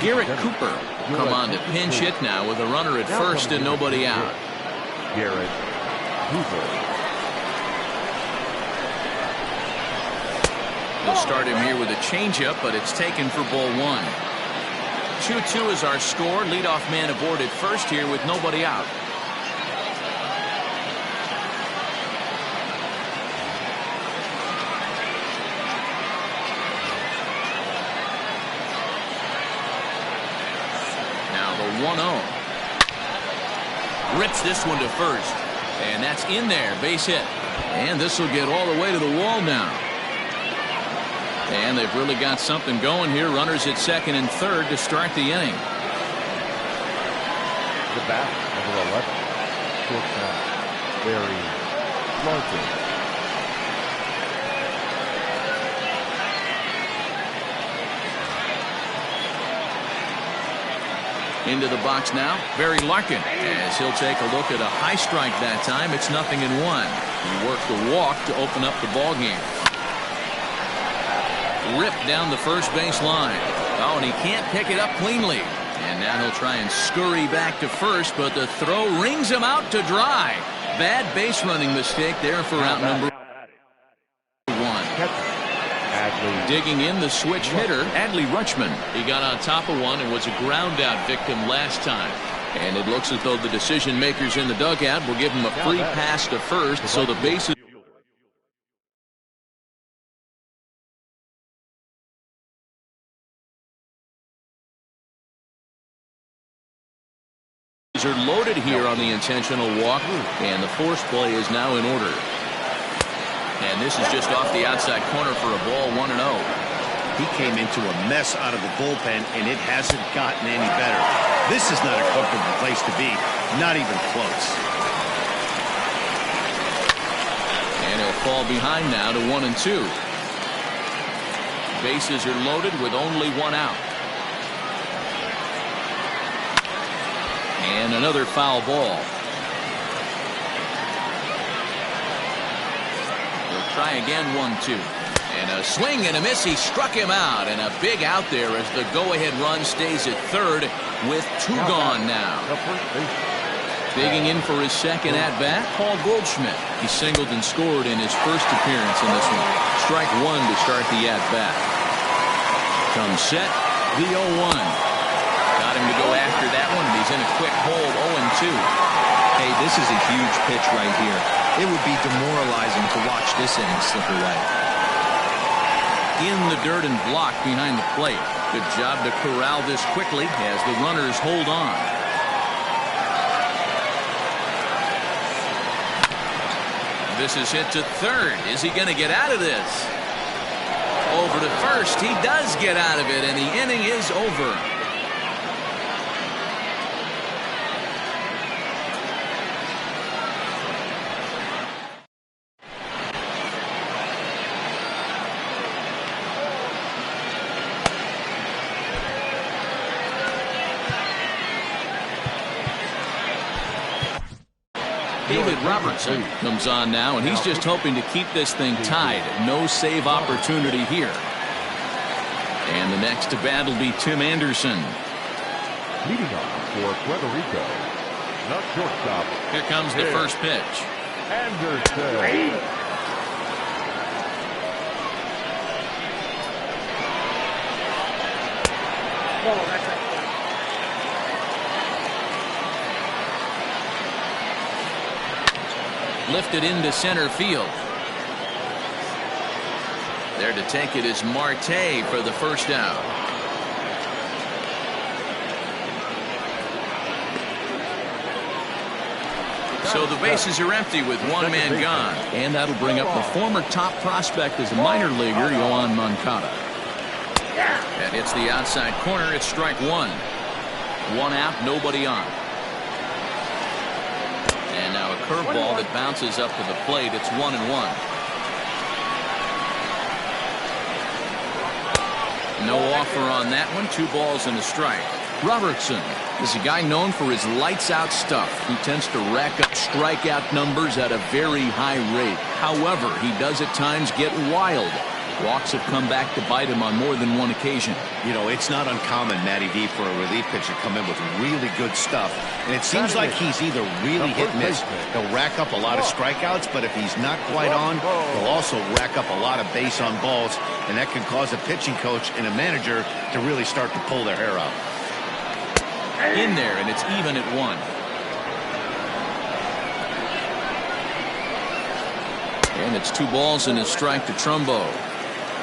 Garrett Cooper come on to pinch hit now with a runner at first and nobody out. Garrett Cooper. They'll start him here with a changeup, but it's taken for ball one. 2-2 is our score. Leadoff man aboard at first here with nobody out. Now the 1-0. Rips this one to first. And that's in there. Base hit. And this will get all the way to the wall now. And they've really got something going here. Runners at second and third to start the inning. The bat, number 11. Shortstop, Barry Larkin. Into the box now, Barry Larkin, as he'll take a look at a high strike that time. It's 0-1. He worked the walk to open up the ball game. Ripped down the first base line. Oh, and he can't pick it up cleanly. And now he'll try and scurry back to first, but the throw rings him out to dry. Bad base running mistake there for out number 1. Digging in the switch hitter, Adley Rutschman. He got on top of one and was a ground out victim last time. And it looks as though the decision makers in the dugout will give him a free pass to first, so the bases are loaded here on the intentional walk, and the force play is now in order. And this is just off the outside corner for a ball, 1-0. He came into a mess out of the bullpen, and it hasn't gotten any better. This is not a comfortable place to be, not even close. And he'll fall behind now to 1-2. Bases are loaded with only one out. And another foul ball. He'll try again, 1-2. And a swing and a miss. He struck him out. And a big out there as the go-ahead run stays at third with 2 gone now. Digging in for his second at-bat, Paul Goldschmidt. He singled and scored in his first appearance in this one. Strike 1 to start the at-bat. Comes set, the 0-1. Got him to go after that one, and he's in a quick hold, 0-2. Hey, this is a huge pitch right here. It would be demoralizing to watch this inning slip away. In the dirt and block behind the plate. Good job to corral this quickly as the runners hold on. This is hit to third. Is he going to get out of this? Over to first. He does get out of it, and the inning is over. David Robertson comes on now, and he's just hoping to keep this thing tied. No save opportunity here. And the next to bat will be Tim Anderson. Leading off for Puerto Rico, the shortstop. Here comes the first pitch. Anderson. Lifted into center field. There to take it is Marte for the first out. So the bases are empty with one man gone. And that'll bring up the former top prospect as a minor leaguer, Yohan Moncada. That hits the outside corner. It's strike 1. 1 out, nobody on. And now a curveball that bounces up to the plate. It's 1-1. No offer on that one. 2 balls and a strike. Robertson is a guy known for his lights-out stuff. He tends to rack up strikeout numbers at a very high rate. However, he does at times get wild. Walks have come back to bite him on more than one occasion. You know, it's not uncommon, Matty V, for a relief pitcher to come in with really good stuff. And it seems like he's either really hit and miss. He'll rack up a lot of strikeouts, but if he's not quite on, he'll also rack up a lot of base on balls. And that can cause a pitching coach and a manager to really start to pull their hair out. In there, and it's even at 1. And it's 2 balls and a strike to Trumbo.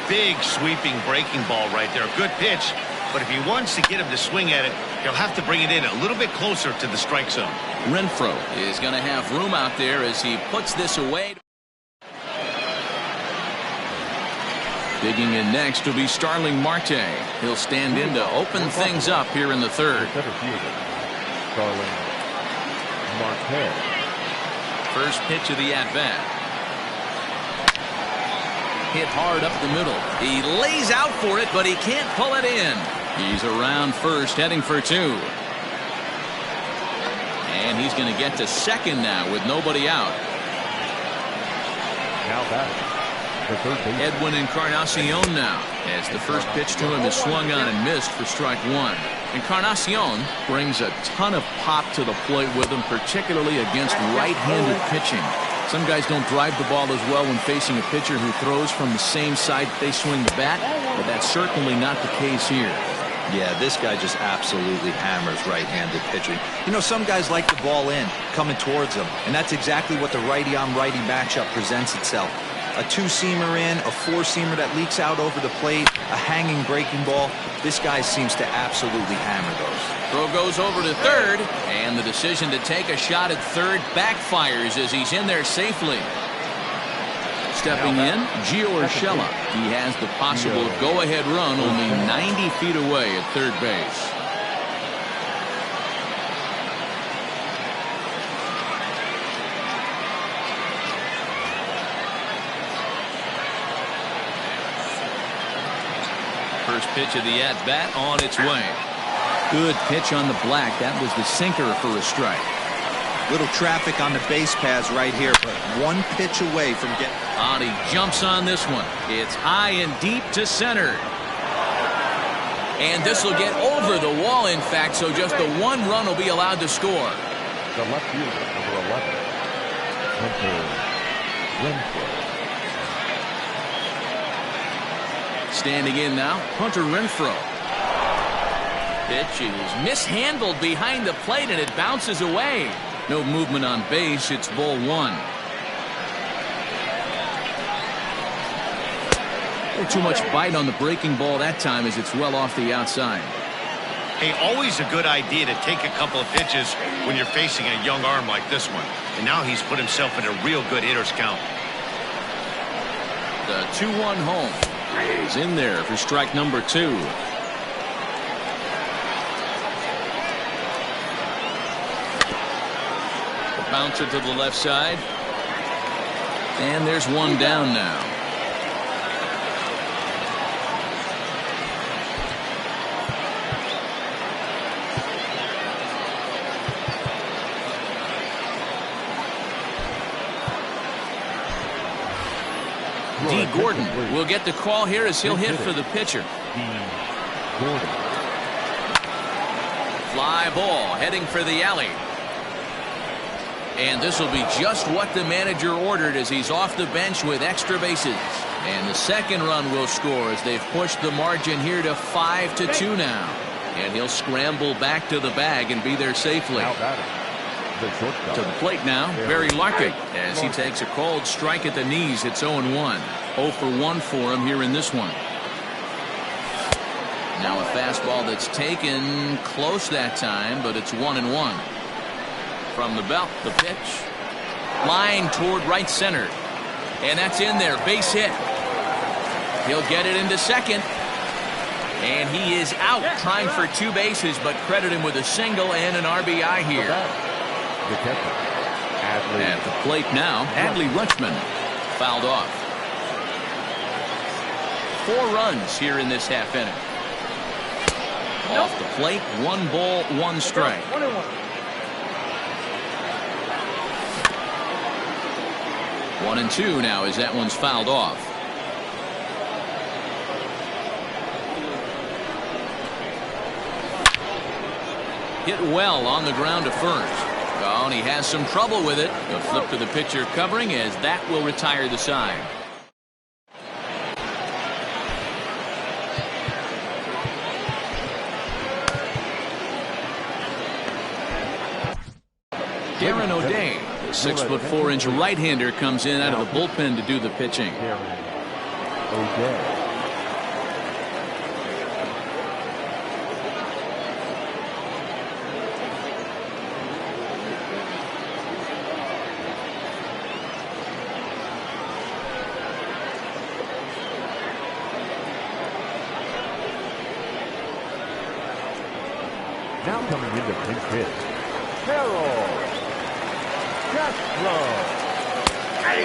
Big sweeping breaking ball right there. Good pitch. But if he wants to get him to swing at it, he'll have to bring it in a little bit closer to the strike zone. Renfroe is going to have room out there as he puts this away. Digging in next will be Starling Marte. He'll stand in to open things up here in the 3rd. Starling Marte. First pitch of the at-bat. Hit hard up the middle. He lays out for it, but he can't pull it in. He's around first, heading for 2. And he's going to get to second now with nobody out. Now batting, the third baseman, Edwin Encarnacion now, as the first pitch to him is swung on and missed for strike 1. Encarnacion brings a ton of pop to the plate with him, particularly against right-handed pitching. Some guys don't drive the ball as well when facing a pitcher who throws from the same side they swing the bat, but that's certainly not the case here. Yeah, this guy just absolutely hammers right-handed pitching. You know, some guys like the ball in, coming towards them, and that's exactly what the righty-on-righty matchup presents itself. A 2-seamer in, a 4-seamer that leaks out over the plate, a hanging breaking ball. This guy seems to absolutely hammer those. Throw goes over to 3rd, and the decision to take a shot at 3rd backfires as he's in there safely. Stepping in, Gio Urshela. He has the possible go-ahead run only 90 feet away at 3rd base. First pitch of the at-bat on its way. Good pitch on the black. That was the sinker for a strike. Little traffic on the base paths right here, but 1 pitch away from getting... He jumps on this one. It's high and deep to center. And this will get over the wall, in fact, so just the 1 run will be allowed to score. the left fielder, number 11, Hunter Renfroe. Standing in now, Hunter Renfroe. Pitch is mishandled behind the plate and it bounces away. No movement on base. It's ball 1. Too much bite on the breaking ball that time as it's well off the outside. Hey, always a good idea to take a couple of pitches when you're facing a young arm like this one. And now he's put himself in a real good hitter's count. The 2-1 home is in there for strike number 2. The bouncer to the left side. And there's one down now. D. Gordon will get the call here as he'll hit for the pitcher. Gordon. Fly ball heading for the alley. And this will be just what the manager ordered as he's off the bench with extra bases. And the second run will score as they've pushed the margin here to 5-2 now. And he'll scramble back to the bag and be there safely. To the plate now, Barry Larkin, as he takes a cold strike at the knees. It's 0-1. 0 for 1 for him here in this one. Now a fastball that's taken close that time, but it's 1-1. From the belt, the pitch. Line toward right center. And that's in there. Base hit. He'll get it into second. And he is out trying for 2 bases, but credit him with a single and an RBI here. The catcher, Adley. At the plate now, Adley Rutschman fouled off. 4 runs here in this half inning. Off the plate, 1 ball, 1 strike. 1-2 now as that one's fouled off. hit well on the ground to first. Oh, and he has some trouble with it. A flip to the pitcher covering as that will retire the side. Darren O'Day, the 6'4" right-hander, comes in out of the bullpen to do the pitching. O'Day. Now coming into pinch hit, Harold Castro.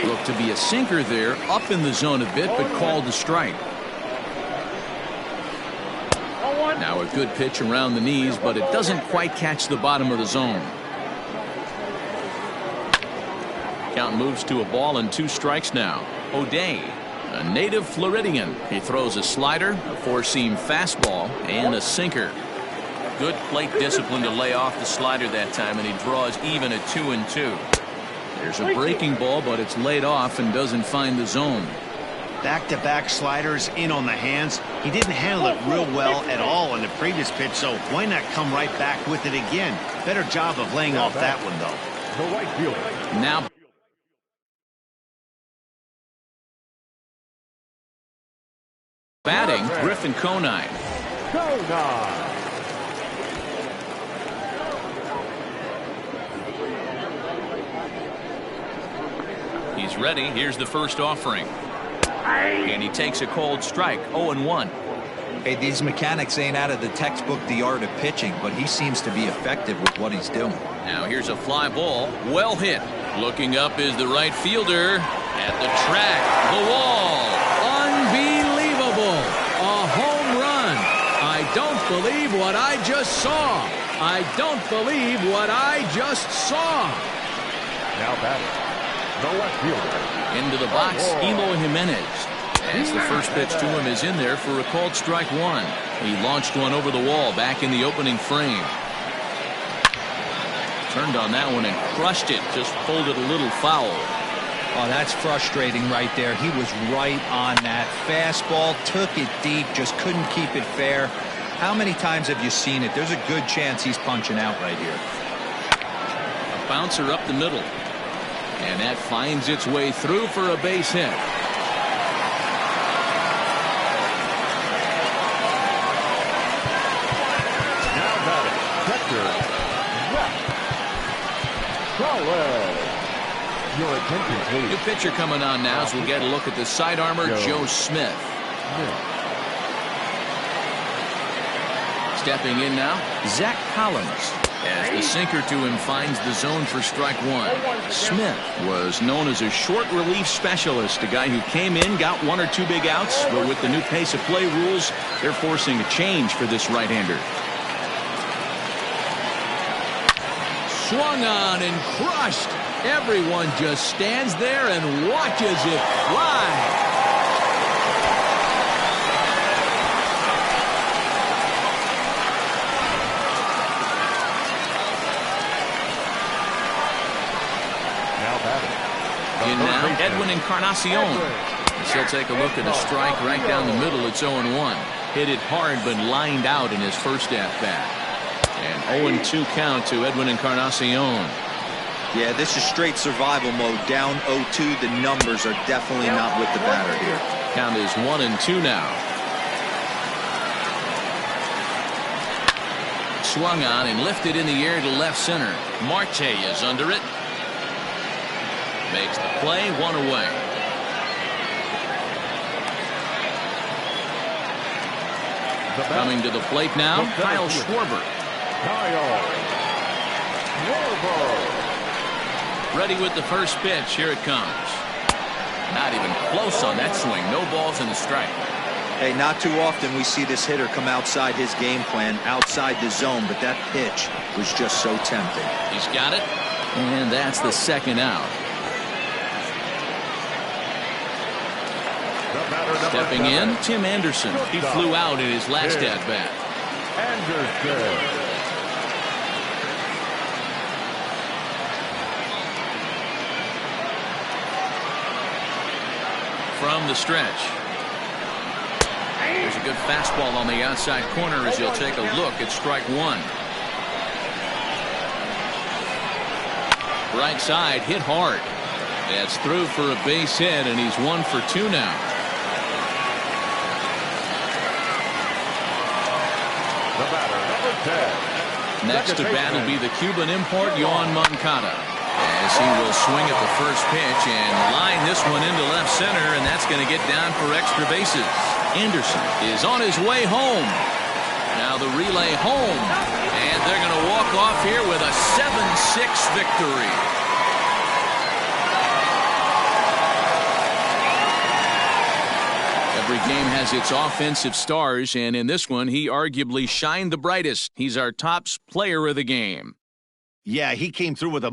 Looked to be a sinker there, up in the zone a bit, but called a strike. Now a good pitch around the knees, but it doesn't quite catch the bottom of the zone. Count moves to a ball and 2 strikes now. O'Day, a native Floridian. He throws a slider, a 4-seam fastball, and a sinker. Good plate discipline to lay off the slider that time, and he draws even at 2-2. There's a breaking ball, but it's laid off and doesn't find the zone. Back-to-back sliders in on the hands. He didn't handle it real well at all in the previous pitch, so why not come right back with it again? Better job of laying off that one, though. The right fielder. Now batting, Griffin Conine. Conine. He's ready. Here's the first offering. And he takes a cold strike. 0-1. Hey, these mechanics ain't out of the textbook The Art of Pitching, but he seems to be effective with what he's doing. Now here's a fly ball. Well hit. Looking up is the right fielder. At the track. The wall. Unbelievable. A home run. I don't believe what I just saw. I don't believe what I just saw. Now batting, the left fielder. Into the box, Eloy Jimenez. As the first pitch to him is in there for a called strike 1. He launched one over the wall back in the opening frame. Turned on that one and crushed it. Just pulled it a little foul. Oh, that's frustrating right there. He was right on that. Fastball, took it deep, just couldn't keep it fair. How many times have you seen it? There's a good chance he's punching out right here. A bouncer up the middle. And that finds its way through for a base hit. Now batting, catcher, Solid. Your attention, please. New pitcher coming on now as we'll get a look at the side armor, Joe Smith. Stepping in now, Zach Collins. As the sinker to him finds the zone for strike 1. Smith was known as a short relief specialist, a guy who came in, got 1 or 2 big outs, but with the new pace of play rules, they're forcing a change for this right-hander. Swung on and crushed. Everyone just stands there and watches it fly. In now, Edwin Encarnacion. He'll take a look at a strike right down the middle. It's 0-1. Hit it hard, but lined out in his first at-bat. And 0-2 count to Edwin Encarnacion. Yeah, this is straight survival mode. Down 0-2. The numbers are definitely not with the batter here. Count is 1-2 now. Swung on and lifted in the air to left center. Marte is under it. Makes the play, 1 away. Coming to the plate now, Kyle Schwarber. Ready with the first pitch. Here it comes. Not even close on that swing. No balls in the strike. Hey, not too often we see this hitter come outside his game plan, outside the zone, but that pitch was just so tempting. He's got it, and that's the second out. Stepping in, Tim Anderson. He flew out in his last at-bat. from the stretch. There's a good fastball on the outside corner as he'll take a look at strike one. Right side hit hard. That's through for a base hit, and he's 1 for 2 now. The batter, number 10. Next to bat will be the Cuban import, Yoan Moncada. As he will swing at the first pitch and line this one into left center, and that's going to get down for extra bases. Anderson is on his way home. Now the relay home, and they're going to walk off here with a 7-6 victory. Every game has its offensive stars, and in this one, he arguably shined the brightest. He's our top player of the game. Yeah, he came through with a